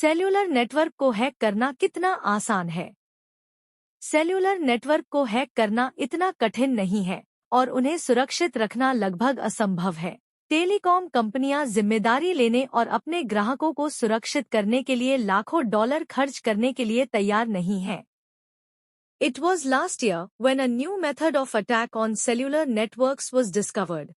Cellular network को hack करना कितना आसान है? सेल्युलर नेटवर्क को हैक करना इतना कठिन नहीं है और उन्हें सुरक्षित रखना लगभग असंभव है। टेलीकॉम कंपनियां जिम्मेदारी लेने और अपने ग्राहकों को सुरक्षित करने के लिए लाखों डॉलर खर्च करने के लिए तैयार नहीं हैं। It was last year when a new method of attack on cellular networks was discovered.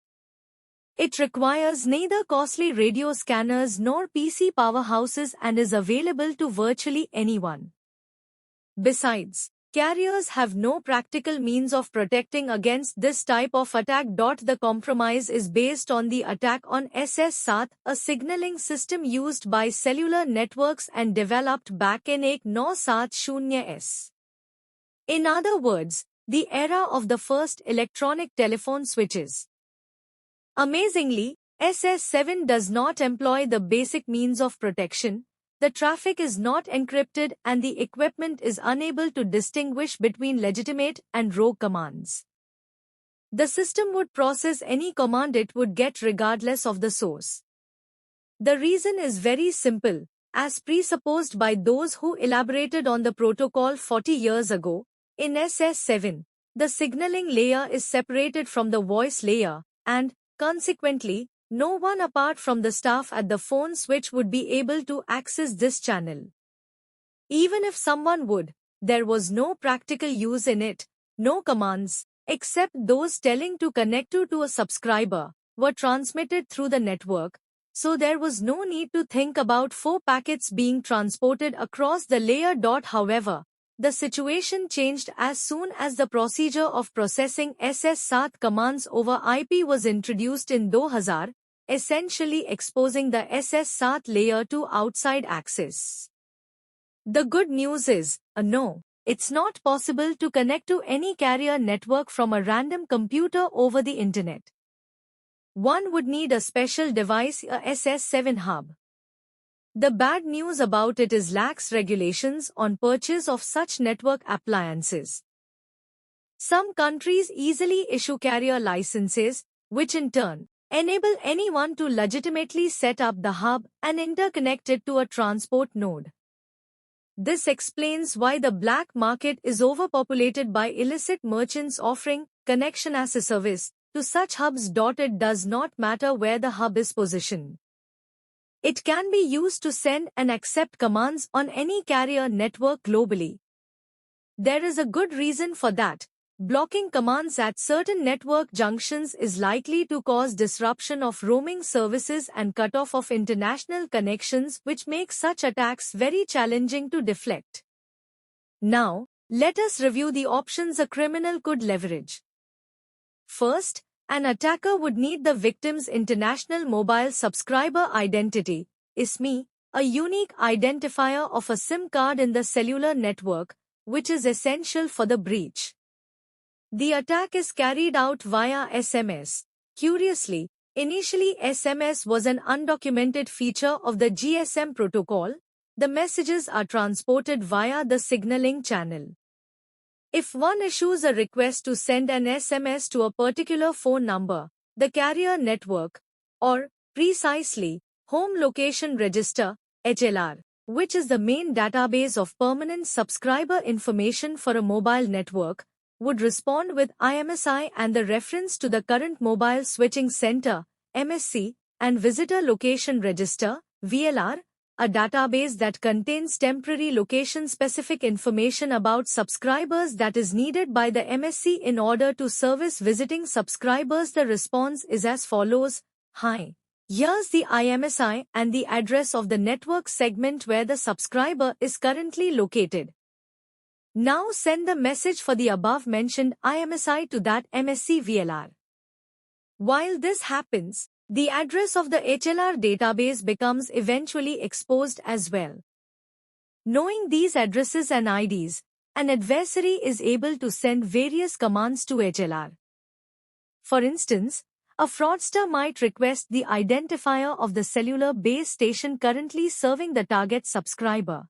It requires neither costly radio scanners nor PC powerhouses and is available to virtually anyone. Besides, carriers have no practical means of protecting against this type of attack. The compromise is based on the attack on SS7, a signaling system used by cellular networks and developed back in 1970s. In other words, the era of the first electronic telephone switches. Amazingly, SS7 does not employ the basic means of protection. The traffic is not encrypted and the equipment is unable to distinguish between legitimate and rogue commands. The system would process any command it would get regardless of the source. The reason is very simple. As presupposed by those who elaborated on the protocol 40 years ago, in SS7, the signaling layer is separated from the voice layer, and, consequently, no one apart from the staff at the phone switch would be able to access this channel. Even if someone would, there was no practical use in it. No commands, except those telling to connect to a subscriber, were transmitted through the network, so there was no need to think about 4 packets being transported across the layer. However, the situation changed as soon as the procedure of processing SS7 commands over IP was introduced in 2000, essentially exposing the SS7 layer to outside access. The good news is, no, it's not possible to connect to any carrier network from a random computer over the internet. One would need a special device, a SS7 hub. The bad news about it is lax regulations on purchase of such network appliances. Some countries easily issue carrier licenses, which in turn enable anyone to legitimately set up the hub and interconnect it to a transport node. This explains why the black market is overpopulated by illicit merchants offering connection as a service to such hubs. It does not matter where the hub is positioned. It can be used to send and accept commands on any carrier network globally. There is a good reason for that. Blocking commands at certain network junctions is likely to cause disruption of roaming services and cutoff of international connections, which makes such attacks very challenging to deflect. Now, let us review the options a criminal could leverage. First, an attacker would need the victim's international mobile subscriber identity, ISMI, a unique identifier of a SIM card in the cellular network, which is essential for the breach. The attack is carried out via SMS. Curiously, initially SMS was an undocumented feature of the GSM protocol. The messages are transported via the signaling channel. If one issues a request to send an SMS to a particular phone number, the carrier network, or, precisely, Home Location Register, HLR, which is the main database of permanent subscriber information for a mobile network, would respond with IMSI and the reference to the current mobile switching center, MSC, and visitor location register, VLR, a database that contains temporary location-specific information about subscribers that is needed by the MSC in order to service visiting subscribers. The response is as follows: Hi. Here's the IMSI and the address of the network segment where the subscriber is currently located. Now send the message for the above-mentioned IMSI to that MSC VLR. While this happens, the address of the HLR database becomes eventually exposed as well. Knowing these addresses and IDs, an adversary is able to send various commands to HLR. For instance, a fraudster might request the identifier of the cellular base station currently serving the target subscriber.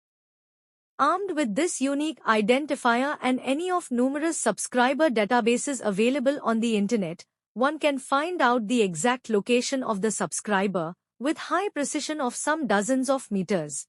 Armed with this unique identifier and any of numerous subscriber databases available on the internet, one can find out the exact location of the subscriber, with high precision of some dozens of meters.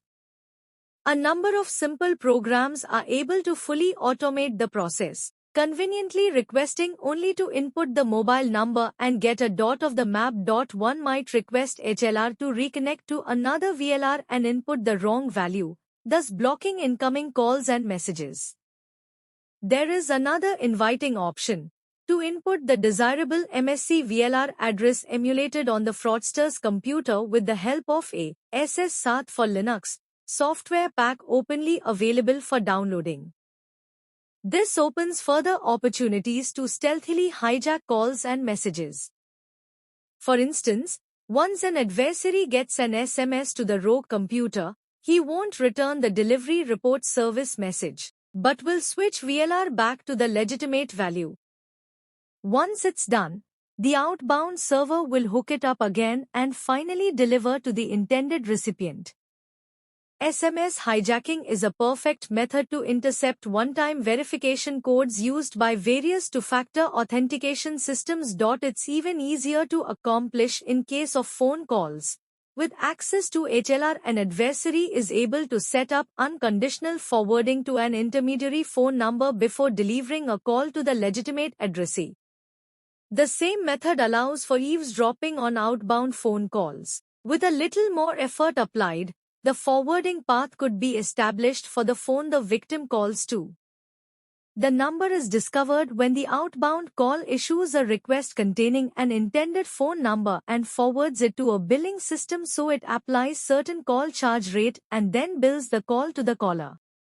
A number of simple programs are able to fully automate the process, conveniently requesting only to input the mobile number and get a dot of the map. One might request HLR to reconnect to another VLR and input the wrong value, thus blocking incoming calls and messages. There is another inviting option: to input the desirable MSC VLR address emulated on the fraudster's computer with the help of a SS7 for Linux software pack openly available for downloading. This opens further opportunities to stealthily hijack calls and messages. For instance, once an adversary gets an SMS to the rogue computer, he won't return the delivery report service message, but will switch VLR back to the legitimate value. Once it's done, the outbound server will hook it up again and finally deliver to the intended recipient. SMS hijacking is a perfect method to intercept one-time verification codes used by various two-factor authentication systems. It's even easier to accomplish in case of phone calls. With access to HLR, an adversary is able to set up unconditional forwarding to an intermediary phone number before delivering a call to the legitimate addressee. The same method allows for eavesdropping on outbound phone calls. With a little more effort applied, the forwarding path could be established for the phone the victim calls to. The number is discovered when the outbound call issues a request containing an intended phone number and forwards it to a billing system, so it applies certain call charge rate and then bills the call to the caller.